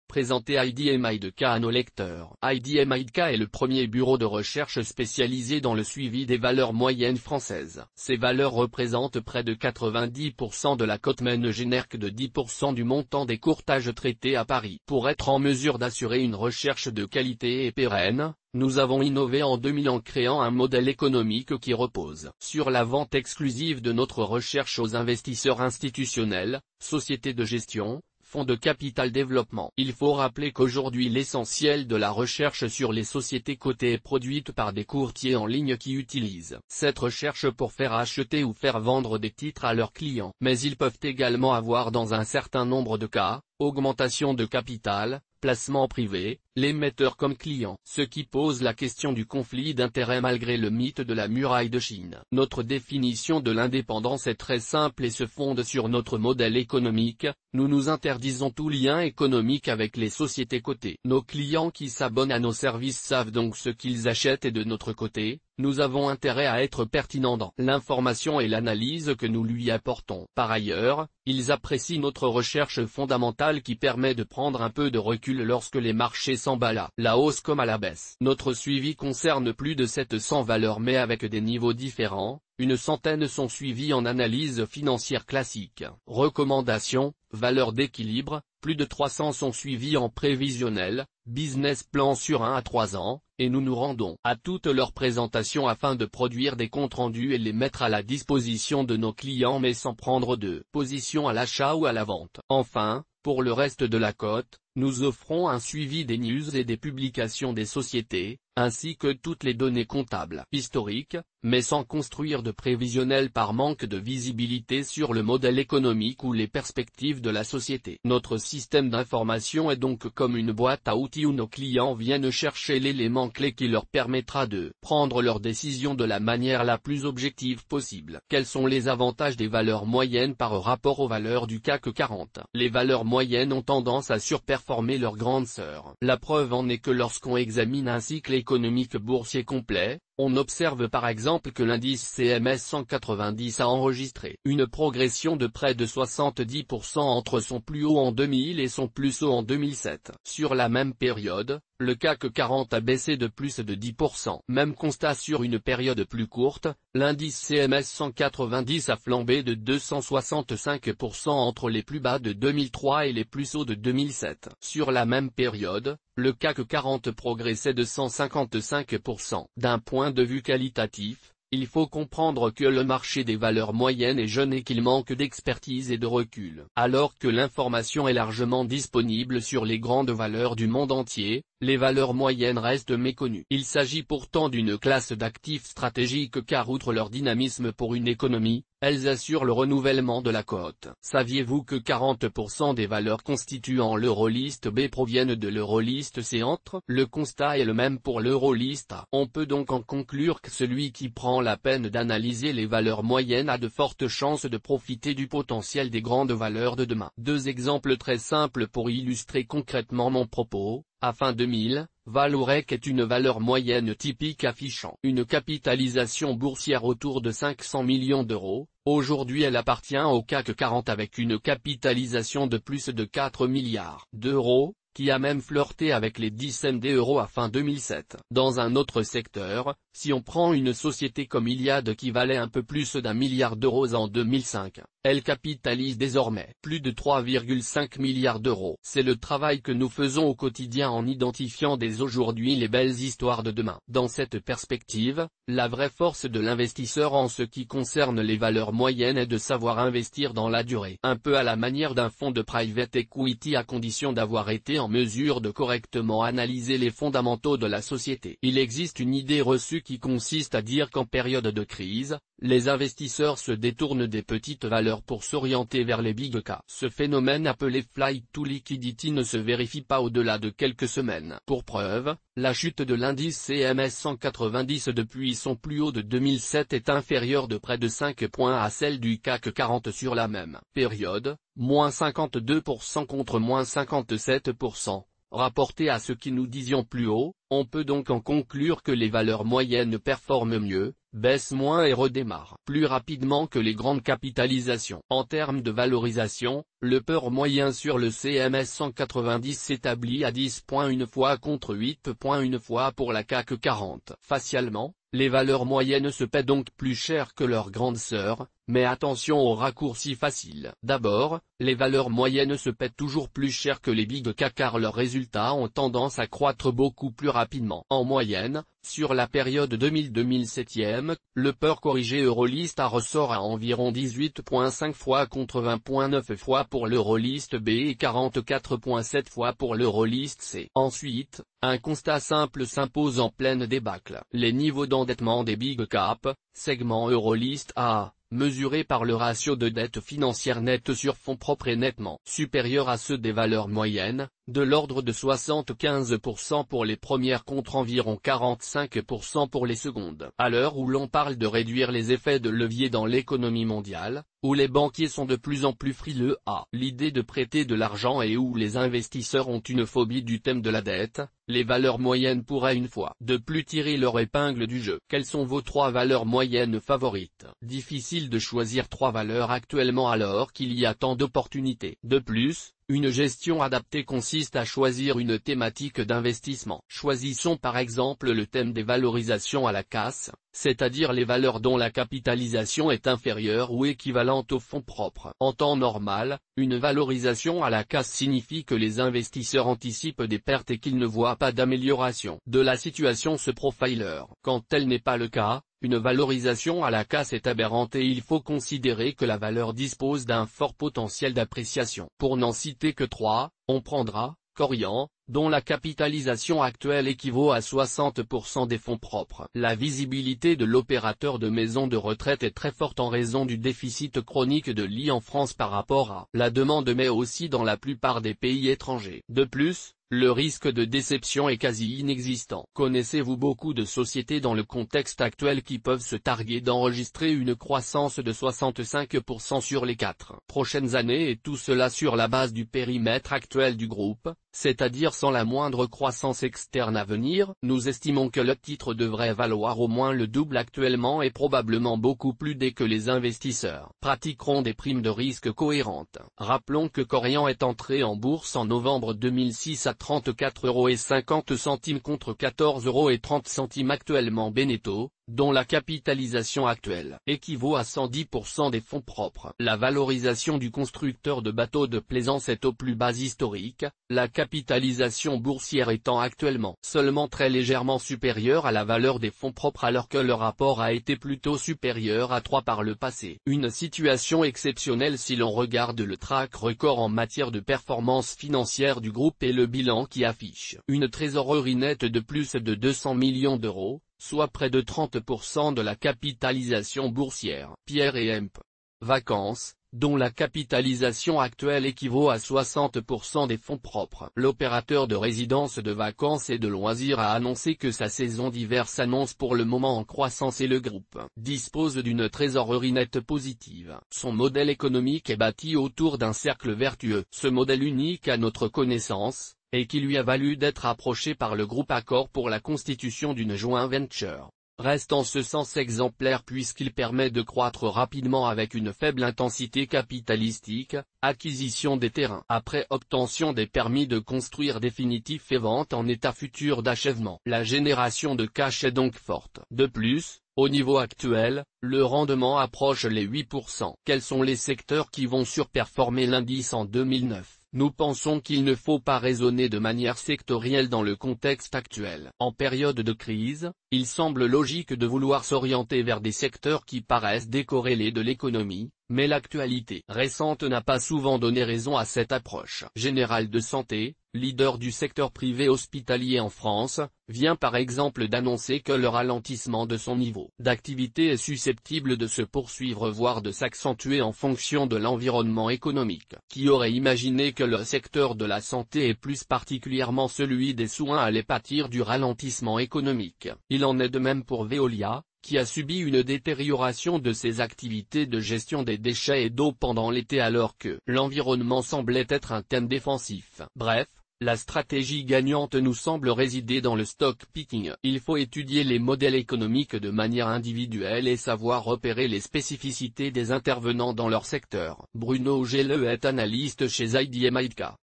Présentez IDM IDK à nos lecteurs. IDM IDK est le premier bureau de recherche spécialisé dans le suivi des valeurs moyennes françaises. Ces valeurs représentent près de 90% de la cote mais ne génèrent que de 10% du montant des courtages traités à Paris. Pour être en mesure d'assurer une recherche de qualité et pérenne, nous avons innové en 2000 en créant un modèle économique qui repose sur la vente exclusive de notre recherche aux investisseurs institutionnels, sociétés de gestion, fonds de capital développement. Il faut rappeler qu'aujourd'hui l'essentiel de la recherche sur les sociétés cotées est produite par des courtiers en ligne qui utilisent cette recherche pour faire acheter ou faire vendre des titres à leurs clients. Mais ils peuvent également avoir dans un certain nombre de cas, augmentation de capital, placement privé, l'émetteur comme client. Ce qui pose la question du conflit d'intérêts malgré le mythe de la muraille de Chine. Notre définition de l'indépendance est très simple et se fonde sur notre modèle économique, nous nous interdisons tout lien économique avec les sociétés cotées. Nos clients qui s'abonnent à nos services savent donc ce qu'ils achètent et de notre côté, nous avons intérêt à être pertinents dans l'information et l'analyse que nous lui apportons. Par ailleurs, ils apprécient notre recherche fondamentale qui permet de prendre un peu de recul lorsque les marchés s'emballent à la hausse comme à la baisse. Notre suivi concerne plus de 700 valeurs mais avec des niveaux différents, une centaine sont suivies en analyse financière classique. Recommandations, valeurs d'équilibre, plus de 300 sont suivies en prévisionnel, business plan sur 1 à 3 ans, et nous nous rendons à toutes leurs présentations afin de produire des comptes rendus et les mettre à la disposition de nos clients mais sans prendre de position à l'achat ou à la vente. Enfin, pour le reste de la cote, nous offrons un suivi des news et des publications des sociétés, ainsi que toutes les données comptables historiques, mais sans construire de prévisionnel par manque de visibilité sur le modèle économique ou les perspectives de la société. Notre système d'information est donc comme une boîte à outils où nos clients viennent chercher l'élément clé qui leur permettra de prendre leurs décisions de la manière la plus objective possible. Quels sont les avantages des valeurs moyennes par rapport aux valeurs du CAC 40? Les valeurs moyennes ont tendance à surperformer leurs grandes sœurs. La preuve en est que lorsqu'on examine un cycle économique boursier complet, on observe par exemple que l'indice CMS 190 a enregistré une progression de près de 70% entre son plus haut en 2000 et son plus haut en 2007. Sur la même période, le CAC 40 a baissé de plus de 10%. Même constat sur une période plus courte, l'indice CMS 190 a flambé de 265% entre les plus bas de 2003 et les plus hauts de 2007. Sur la même période, le CAC 40 progressait de 155%. D'un point de vue qualitatif, il faut comprendre que le marché des valeurs moyennes est jeune et qu'il manque d'expertise et de recul. Alors que l'information est largement disponible sur les grandes valeurs du monde entier, les valeurs moyennes restent méconnues. Il s'agit pourtant d'une classe d'actifs stratégiques car outre leur dynamisme pour une économie, elles assurent le renouvellement de la cote. Saviez-vous que 40% des valeurs constituant l'Eurolist B proviennent de l'Eurolist C? Le constat est le même pour l'Eurolist A. On peut donc en conclure que celui qui prend la peine d'analyser les valeurs moyennes a de fortes chances de profiter du potentiel des grandes valeurs de demain. Deux exemples très simples pour illustrer concrètement mon propos. À fin 2000, Vallourec est une valeur moyenne typique affichant une capitalisation boursière autour de 500 millions d'euros. Aujourd'hui elle appartient au CAC 40 avec une capitalisation de plus de 4 milliards d'euros, qui a même flirté avec les 10 cents d'euros à fin 2007. Dans un autre secteur, si on prend une société comme Iliad qui valait un peu plus d'1 milliard d'euros en 2005, elle capitalise désormais plus de 3,5 milliards d'euros. C'est le travail que nous faisons au quotidien en identifiant dès aujourd'hui les belles histoires de demain. Dans cette perspective, la vraie force de l'investisseur en ce qui concerne les valeurs moyennes est de savoir investir dans la durée. Un peu à la manière d'un fonds de private equity à condition d'avoir été en mesure de correctement analyser les fondamentaux de la société. Il existe une idée reçue qui consiste à dire qu'en période de crise, les investisseurs se détournent des petites valeurs pour s'orienter vers les big caps. Ce phénomène appelé flight to liquidity ne se vérifie pas au-delà de quelques semaines. Pour preuve, la chute de l'indice CMS 190 depuis son plus haut de 2007 est inférieure de près de 5 points à celle du CAC 40 sur la même période, moins 52% contre moins 57%. Rapporté à ce que nous disions plus haut, on peut donc en conclure que les valeurs moyennes performent mieux, baisse moins et redémarre plus rapidement que les grandes capitalisations. En termes de valorisation, le PER moyen sur le CMS 190 s'établit à 10,1 fois contre 8,1 fois pour la CAC 40. Facialement, les valeurs moyennes se paient donc plus cher que leurs grandes sœurs, mais attention aux raccourcis faciles. D'abord, les valeurs moyennes se paient toujours plus cher que les big cap car leurs résultats ont tendance à croître beaucoup plus rapidement. En moyenne, sur la période 2000-2007, le PER corrigé Eurolist A ressort à environ 18,5 fois contre 20,9 fois pour l'Eurolist B et 44,7 fois pour l'Eurolist C. Ensuite, un constat simple s'impose en pleine débâcle. Les niveaux d'endettement des big cap, segment Eurolist A, mesurés par le ratio de dette financière nette sur fonds propres est nettement supérieur à ceux des valeurs moyennes, de l'ordre de 75% pour les premières contre environ 45% pour les secondes. À l'heure où l'on parle de réduire les effets de levier dans l'économie mondiale, où les banquiers sont de plus en plus frileux à l'idée de prêter de l'argent et où les investisseurs ont une phobie du thème de la dette, les valeurs moyennes pourraient une fois de plus tirer leur épingle du jeu. Quelles sont vos 3 valeurs moyennes favorites? Difficile de choisir 3 valeurs actuellement alors qu'il y a tant d'opportunités. De plus, une gestion adaptée consiste à choisir une thématique d'investissement. Choisissons par exemple le thème des valorisations à la casse, c'est-à-dire les valeurs dont la capitalisation est inférieure ou équivalente aux fonds propres. En temps normal, une valorisation à la casse signifie que les investisseurs anticipent des pertes et qu'ils ne voient pas d'amélioration de la situation ce profiler. Quand tel n'est pas le cas, une valorisation à la casse est aberrante et il faut considérer que la valeur dispose d'un fort potentiel d'appréciation. Pour n'en citer que 3, on prendra Corian, dont la capitalisation actuelle équivaut à 60% des fonds propres. La visibilité de l'opérateur de maison de retraite est très forte en raison du déficit chronique de lits en France par rapport à la demande mais aussi dans la plupart des pays étrangers. De plus, le risque de déception est quasi inexistant. Connaissez-vous beaucoup de sociétés dans le contexte actuel qui peuvent se targuer d'enregistrer une croissance de 65% sur les 4 prochaines années et tout cela sur la base du périmètre actuel du groupe, c'est-à-dire sans la moindre croissance externe à venir? Nous estimons que le titre devrait valoir au moins le double actuellement et probablement beaucoup plus dès que les investisseurs pratiqueront des primes de risque cohérentes. Rappelons que Corian est entré en bourse en novembre 2006 à 34,50 € contre 14,30 € actuellement. Beneteau, dont la capitalisation actuelle équivaut à 110% des fonds propres. La valorisation du constructeur de bateaux de plaisance est au plus bas historique, la capitalisation boursière étant actuellement seulement très légèrement supérieure à la valeur des fonds propres alors que le rapport a été plutôt supérieur à 3 par le passé. Une situation exceptionnelle si l'on regarde le track record en matière de performance financière du groupe et le bilan qui affiche une trésorerie nette de plus de 200 millions d'euros, soit près de 30% de la capitalisation boursière. Pierre et Hemp Vacances, dont la capitalisation actuelle équivaut à 60% des fonds propres. L'opérateur de résidences de vacances et de loisirs a annoncé que sa saison d'hiver s'annonce pour le moment en croissance et le groupe dispose d'une trésorerie nette positive. Son modèle économique est bâti autour d'un cercle vertueux. Ce modèle unique à notre connaissance, et qui lui a valu d'être approché par le groupe Accor pour la constitution d'une joint venture, reste en ce sens exemplaire puisqu'il permet de croître rapidement avec une faible intensité capitalistique, acquisition des terrains après obtention des permis de construire définitifs et vente en état futur d'achèvement. La génération de cash est donc forte. De plus, au niveau actuel, le rendement approche les 8%. Quels sont les secteurs qui vont surperformer l'indice en 2009? Nous pensons qu'il ne faut pas raisonner de manière sectorielle dans le contexte actuel. En période de crise, il semble logique de vouloir s'orienter vers des secteurs qui paraissent décorrélés de l'économie, mais l'actualité récente n'a pas souvent donné raison à cette approche. Générale de Santé, leader du secteur privé hospitalier en France, vient par exemple d'annoncer que le ralentissement de son niveau d'activité est susceptible de se poursuivre voire de s'accentuer en fonction de l'environnement économique. Qui aurait imaginé que le secteur de la santé et plus particulièrement celui des soins allait pâtir du ralentissement économique? Il en est de même pour Veolia, qui a subi une détérioration de ses activités de gestion des déchets et d'eau pendant l'été alors que l'environnement semblait être un thème défensif. Bref, La stratégie gagnante nous semble résider dans le stock picking. Il faut étudier les modèles économiques de manière individuelle et savoir repérer les spécificités des intervenants dans leur secteur. Bruno Gelle est analyste chez IDM Idka.